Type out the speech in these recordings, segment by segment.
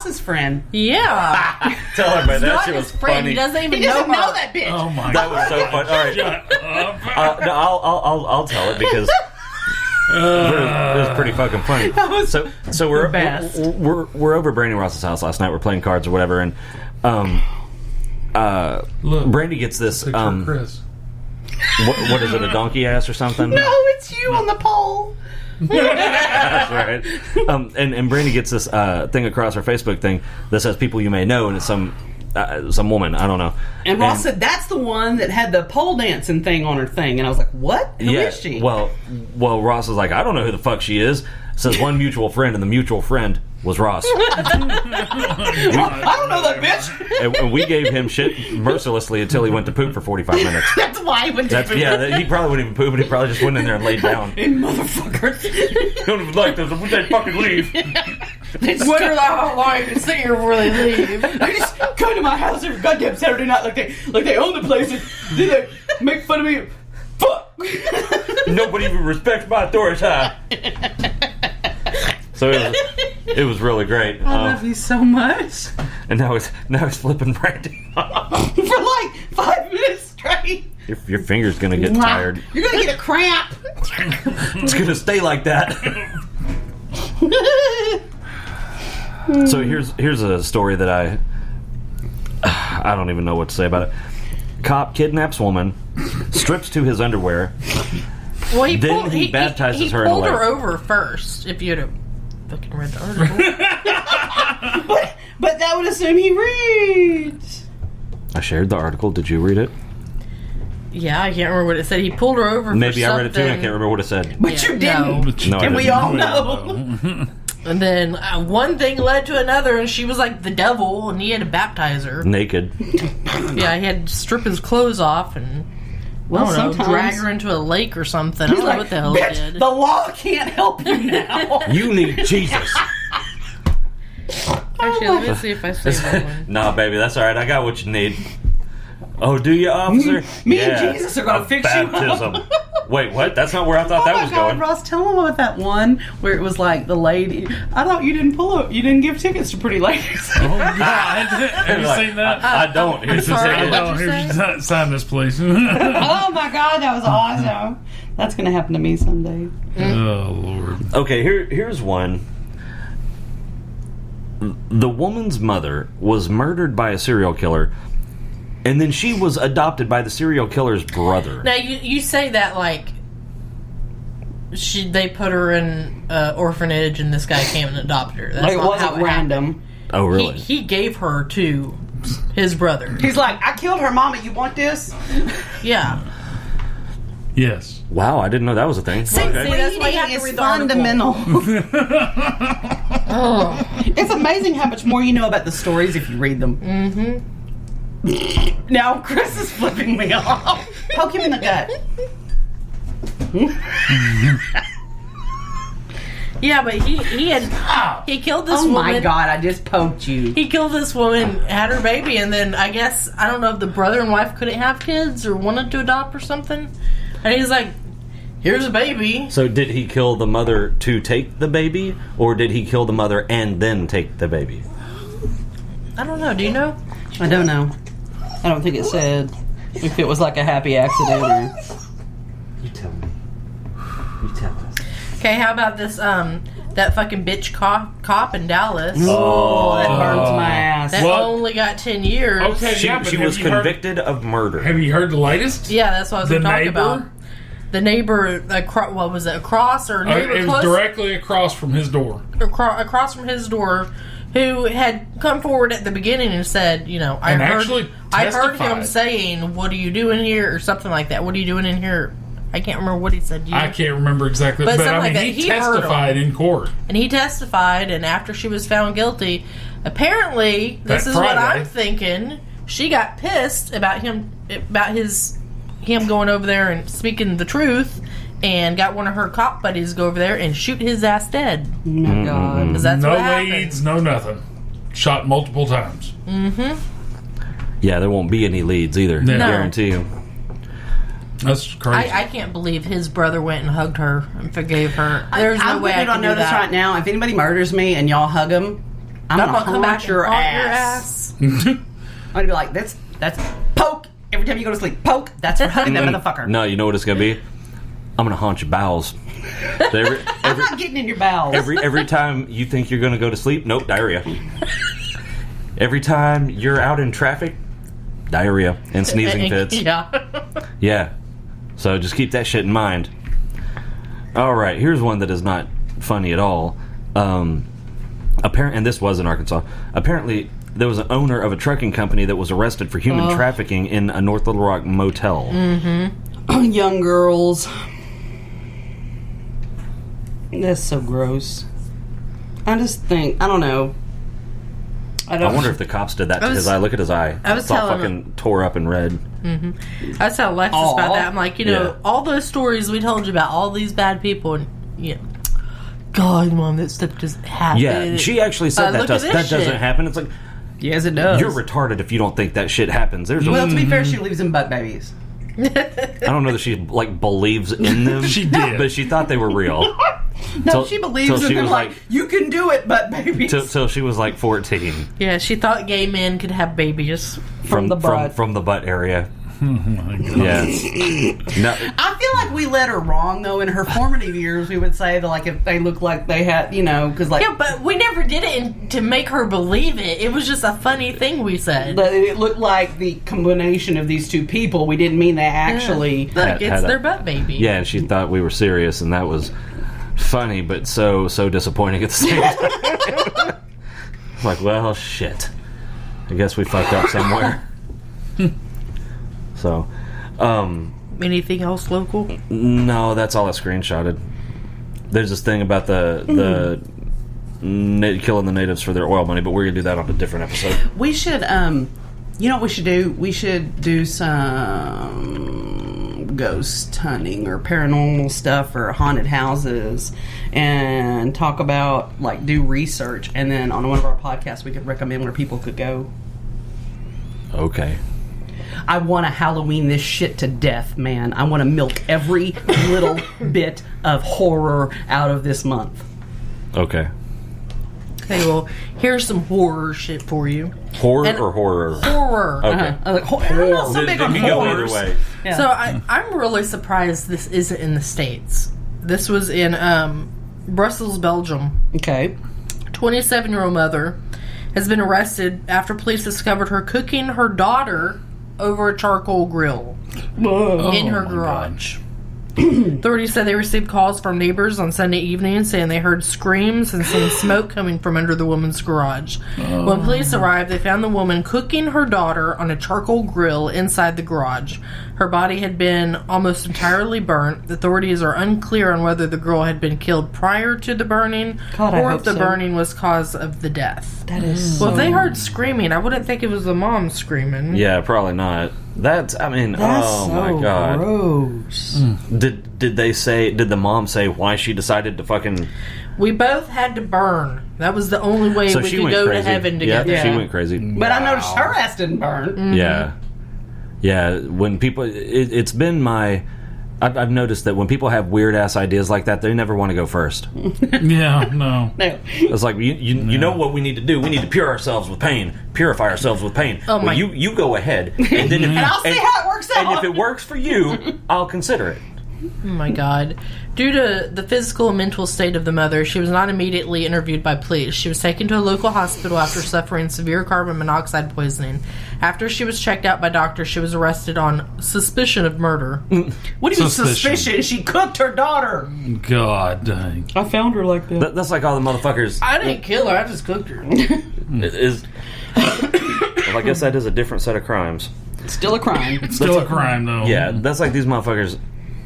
His friend. Yeah. Tell everybody that shit was funny. He doesn't even know know that bitch. Oh my That god. was so funny. All right. No, I'll tell it because it was pretty fucking funny. So we're over Brandy Ross's house last night. We're playing cards or whatever, and Look, Brandy gets this. Chris. What is it? A donkey ass or something? No, it's you on the pole. That's right. And Brandy gets this thing across her Facebook thing that says "people you may know," and it's some woman, I don't know. And Ross said that's the one that had the pole dancing thing on her thing, and I was like, "What? Who is she?" Well, Ross was like, "I don't know who the fuck she is." Says one mutual friend, and the mutual friend was Ross. I don't know that bitch. And we gave him shit mercilessly until he went to poop for 45 minutes. That's why he went to poop. Yeah, he probably wouldn't even poop, but he probably just went in there and laid down. Motherfuckers. You don't even like this. Would they fucking leave? Wonder how long you can sit here before they leave. They just come to my house every goddamn Saturday night like they own the place, and then they make fun of me. Fuck. Nobody even respects my authority. So it was really great. I love you so much. And now he's flipping Brandy off. For like 5 minutes straight. Your finger's gonna get tired. You're gonna get a cramp. It's gonna stay like that. So here's a story that I don't even know what to say about it. Cop kidnaps woman, strips to his underwear. Well, he baptizes her in a lake. He pulled her over first. If you'd have fucking read the article. but that would assume he reads. I shared the article. Did you read it? Yeah, I can't remember what it said. He pulled her over. Maybe for I read it too. And I something. can't remember what it said. But you didn't. No, And we all know. And then one thing led to another, and she was like the devil, and he had to baptize her. Naked. Yeah, he had to strip his clothes off and Well, I don't know, sometimes. drag her into a lake or something. I don't know what the hell he did. The law can't help you now. You need Jesus. Actually, let me see if I saved that one. Nah, baby, that's all right. I got what you need. Oh, do you, officer? Me and Jesus are gonna fix you up. baptism. Wait, what? That's not where I thought that was going. Ross, tell them about that one where it was like the lady. I thought you didn't you didn't give tickets to pretty ladies. Oh god. Have you Like, seen that? I don't. Here's the sorry, thing. what Oh, you here's say? your sign this, please. Oh my god, that was awesome. That's gonna happen to me someday. Oh Lord. Okay, here's one. The woman's mother was murdered by a serial killer, and then she was adopted by the serial killer's brother. Now, you say that like they put her in orphanage and this guy came and adopted her. That's Like it not how wasn't it random. happened. Oh, really? He gave her to his brother. He's like, I killed her mama. You want this? Yeah. Yes. Wow, I didn't know that was a thing. See, that's why you have to Reading is read the article. fundamental. Oh. It's amazing how much more you know about the stories if you read them. Mm-hmm. Now Chris is flipping me off. Poke him in the gut. Yeah, but he killed this Oh woman. my god, I just poked you. He killed this woman, had her baby, and then I guess, I don't know if the brother and wife couldn't have kids or wanted to adopt or something. And he's like, here's a baby. So did he kill the mother to take the baby, or did he kill the mother and then take the baby? I don't know. Do you know? I don't know. I don't think it said if it was like a happy accident or... You tell me. You tell us. Okay, how about this, that fucking bitch cop in Dallas Oh, that burns my ass. that What? only got 10 years. Okay, She yeah, but was convicted of murder. Have you heard the latest? Yeah, that's what I was The going to talk neighbor? about. The neighbor, what was it, across or neighbor It was close? directly across from his door. Across from his door, who had come forward at the beginning and said, you know, I heard him testified. saying, "What are you doing here?" or something like that. What are you doing in here? I can't remember what he said. I can't remember exactly, But but something I like mean, that. he He heard testified in court. And he testified, and after she was found guilty, apparently, this That is what Friday. I'm thinking. She got pissed about him going over there and speaking the truth, and got one of her cop buddies to go over there and shoot his ass dead. Oh my god. 'Cause that's No what happened. leads, no nothing. Shot multiple times. Yeah, there won't be any leads either. No. I guarantee you. That's crazy. I can't believe his brother went and hugged her and forgave her. There's no I'm way I putting it can on do notice that. right now. If anybody murders me and y'all hug them, I'm gonna gonna come back haunt your and haunt ass. your I'm gonna be like, that's poke. Every time you go to sleep, poke. That's for hunting that motherfucker. No, you know what it's gonna be? I'm gonna haunt your bowels. So I'm not getting in your bowels. every time you think you're gonna go to sleep, nope, diarrhea. Every time you're out in traffic, diarrhea and sneezing fits. Yeah. Yeah. So just keep that shit in mind. All right, here's one that is not funny at all. And this was in Arkansas. Apparently, there was an owner of a trucking company that was arrested for human trafficking in a North Little Rock motel. Mm-hmm. Young girls. That's so gross. I just think, I don't know. I wonder if the cops did that to his eye. Look at his eye. It's all fucking tore up and red. Mm-hmm. I was telling Alexis about that. I'm like, all those stories we told you about, all these bad people, and God, Mom, that stuff just happened. Yeah, she actually said that doesn't happen. It's like, yes, it does. You're retarded if you don't think that shit happens. To be fair, she believes in butt babies. I don't know that she believes in them. She did, but she thought they were real. No, she believes in them. Like, you can do it, butt babies. Till she was like 14. Yeah, she thought gay men could have babies from the butt. From the butt area. Oh my God. Yeah. No. I feel like we led her wrong, though. In her formative years, we would say that, like, if they looked like they had, because, like... Yeah, but we never did it to make her believe it. It was just a funny thing we said. But it looked like the combination of these two people. We didn't mean they actually... Like, it's their butt baby. Yeah, and she thought we were serious, and that was funny, but so disappointing at the same time. It's like, well, shit. I guess we fucked up somewhere. So, anything else local? No, that's all I screenshotted. There's this thing about the killing the natives for their oil money, but we're gonna do that on a different episode. We should, you know what we should do? We should do some ghost hunting or paranormal stuff or haunted houses, and talk about do research, and then on one of our podcasts we could recommend where people could go. Okay. I want to Halloween this shit to death, man. I want to milk every little bit of horror out of this month. Okay. Okay, well, here's some horror shit for you. Horror or horror? Horror. Okay. I'm not so big on It can go horrors. either way. Yeah. So I'm really surprised this isn't in the States. This was in Brussels, Belgium. Okay. 27-year-old mother has been arrested after police discovered her cooking her daughter over a charcoal grill in her garage. Authorities said they received calls from neighbors on Sunday evening saying they heard screams and seen smoke coming from under the woman's garage. When police arrived, they found the woman cooking her daughter on a charcoal grill inside the garage. Her body had been almost entirely burnt. Authorities are unclear on whether the girl had been killed prior to the burning or if the burning was cause of the death. That is Well, if they heard screaming, I wouldn't think it was the mom screaming. Yeah, probably not. That's oh my God. Gross. Did the mom say why she decided to fucking... We both had to burn. That was the only way we could go to heaven together. Yeah, she went crazy. But I noticed her ass didn't burn. Mm-hmm. Yeah. Yeah, when people... It's been my... I've noticed that when people have weird-ass ideas like that, they never want to go first. Yeah, no. It's like, you know what we need to do? We need to purify ourselves with pain. Oh my. You go ahead. And then And I'll see how it works out. And if it works for you, I'll consider it. Oh my God. Due to the physical and mental state of the mother, she was not immediately interviewed by police. She was taken to a local hospital after suffering severe carbon monoxide poisoning. After she was checked out by doctors, she was arrested on suspicion of murder. What do you mean suspicion? She cooked her daughter. God dang. I found her like that. That's like all the motherfuckers... I didn't kill her, I just cooked her. Well, I guess that is a different set of crimes. It's still a crime. It's still a crime, though. Yeah, that's like these motherfuckers...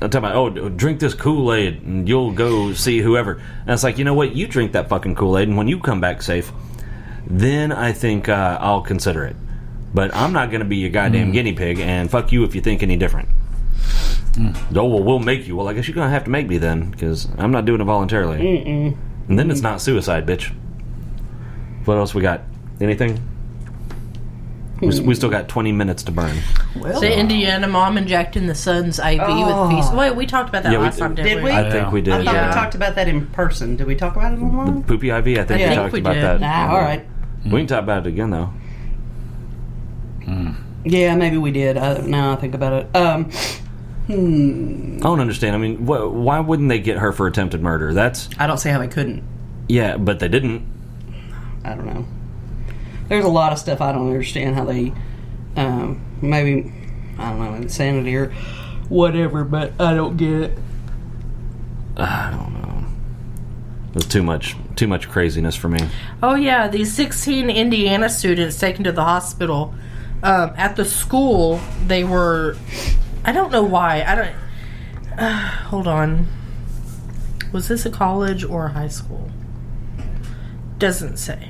I'm talking about, drink this Kool-Aid and you'll go see whoever. And it's like, you know what? You drink that fucking Kool-Aid and when you come back safe, then I think I'll consider it. But I'm not going to be your goddamn guinea pig, and fuck you if you think any different. Oh, well, we'll make you. Well, I guess you're going to have to make me then, because I'm not doing it voluntarily. And then it's not suicide, bitch. What else we got? Anything? We still got 20 minutes to burn. So Indiana mom injecting the son's IV with feces. Wait, we talked about that last time, didn't we? I think we did. I thought we talked about that in person. Did we talk about it online? The poopy IV? I think we talked about that. All right. We can talk about it again, though. Yeah, maybe we did. Now I think about it. I don't understand. I mean, why wouldn't they get her for attempted murder? I don't see how they couldn't. Yeah, but they didn't. I don't know. There's a lot of stuff I don't understand how they, maybe, I don't know, insanity or whatever, but I don't get it. I don't know. There's too much craziness for me. Oh yeah, these 16 Indiana students taken to the hospital. At the school, they were... I don't know why. Hold on. Was this a college or a high school? Doesn't say.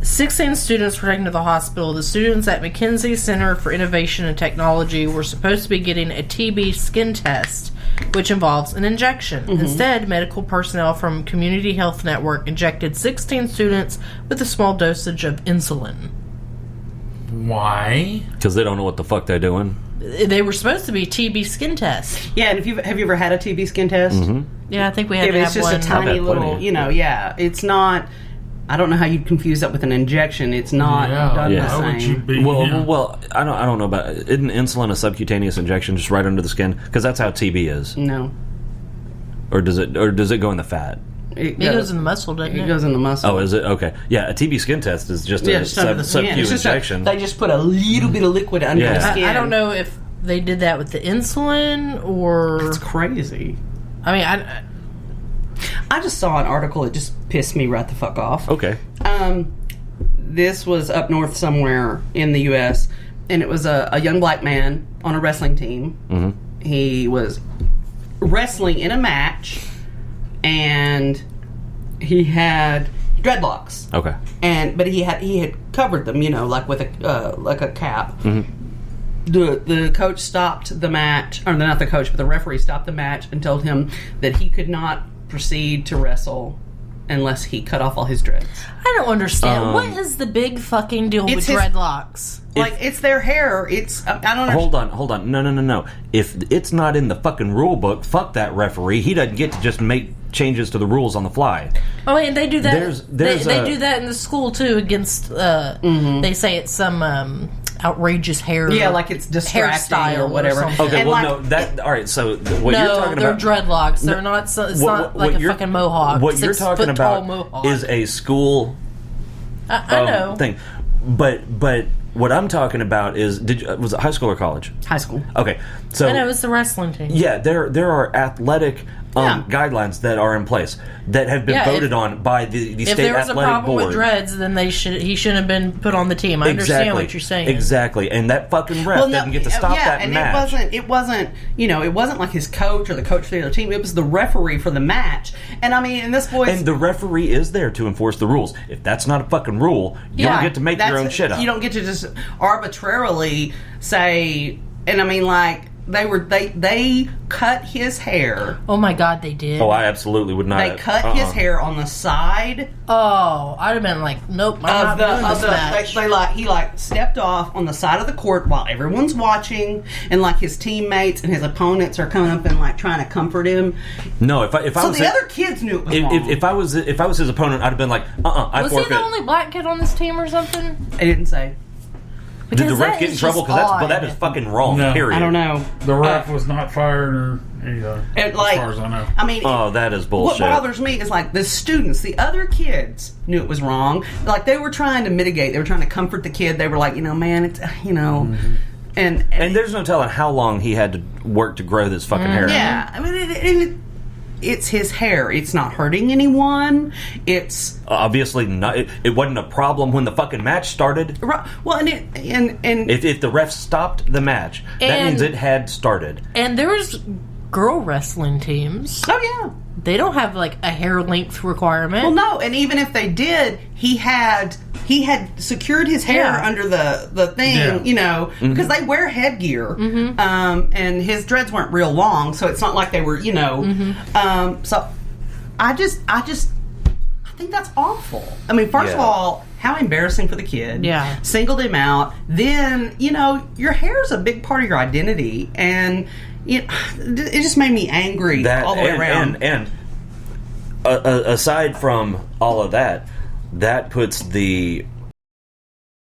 16 students were taken to the hospital. The students at McKinsey Center for Innovation and Technology were supposed to be getting a TB skin test, which involves an injection. Mm-hmm. Instead, medical personnel from Community Health Network injected 16 students with a small dosage of insulin. Why? Because they don't know what the fuck they're doing. They were supposed to be TB skin tests. Yeah, and have you ever had a TB skin test? Mm-hmm. Yeah, I think we had to have one. It's just a tiny little, yeah. It's not... I don't know how you'd confuse that with an injection. It's not done the same. Would you be, well, I don't know about... Isn't insulin a subcutaneous injection just right under the skin? Because that's how TB is. No. Or does it go in the fat? It goes in the muscle, doesn't it? It goes in the muscle. Oh, is it? Okay. Yeah, a TB skin test is just a sub-Q injection. They just put a little bit of liquid under the skin. I don't know if they did that with the insulin or... It's crazy. I mean, I just saw an article. It just pissed me right the fuck off. Okay. This was up north somewhere in the U.S., and it was a young black man on a wrestling team. Mm-hmm. He was wrestling in a match, and he had dreadlocks. Okay. But he had covered them, like with a cap. Mm-hmm. The coach stopped the match, or not the coach, but the referee stopped the match and told him that he could not proceed to wrestle unless he cut off all his dreads. I don't understand. What is the big fucking deal with dreadlocks? It's their hair. I don't know. Hold on. No. If it's not in the fucking rule book, fuck that referee. He doesn't get to just make changes to the rules on the fly. Oh, and they do that. They do that in the school too. Against they say it's some outrageous hair. Yeah, like it's distracting hairstyle or whatever. Okay, all right. So what you're talking they're about? dreadlocks. They're not. It's not like a fucking mohawk. What you're talking about is a school. I know thing, but what I'm talking about is was it high school or college? High school. Okay, so I know it's the wrestling team. Yeah, there are athletic guidelines that are in place that have been voted on by the state athletic board. If there was a problem with dreads, then he shouldn't have been put on the team. I understand what you're saying. Exactly, and that fucking ref didn't get to stop that match. It wasn't like his coach or the coach for the other team. It was the referee for the match. And I mean, and the referee is there to enforce the rules. If that's not a fucking rule, you don't get to make your own shit up. You don't get to just arbitrarily say. And I mean, like. They cut his hair. Oh my God, they did. Oh, I absolutely would not. They cut his hair on the side. Oh, I'd have been like, nope, I'm not doing this match. He stepped off on the side of the court while everyone's watching, and like his teammates and his opponents are coming up and like trying to comfort him. No, if I was the other kids knew it was wrong. If I was his opponent, I'd have been like, I forfeit. Was he the only black kid on this team or something? I didn't say. Did the ref get in trouble? Because that is fucking wrong. No. Period. I don't know. The ref was not fired or either, as far as I know. I mean, that is bullshit. What bothers me is like the students, the other kids knew it was wrong. Like they were trying to mitigate. They were trying to comfort the kid. They were like, man, it's Mm-hmm. And there's no telling how long he had to work to grow this fucking hair. Yeah, I mean, it's his hair. It's not hurting anyone. It's obviously not. It wasn't a problem when the fucking match started. Right. Well, and if the ref stopped the match, that means it had started. And there's girl wrestling teams. Oh yeah. They don't have like a hair length requirement. Well, no, and even if they did, he had secured his hair under the thing, because they wear headgear, and his dreads weren't real long, so it's not like they were, So I think that's awful. I mean, first of all, how embarrassing for the kid. Yeah, singled him out. Then your hair is a big part of your identity, and. It just made me angry all the way around. And aside from all of that, that puts the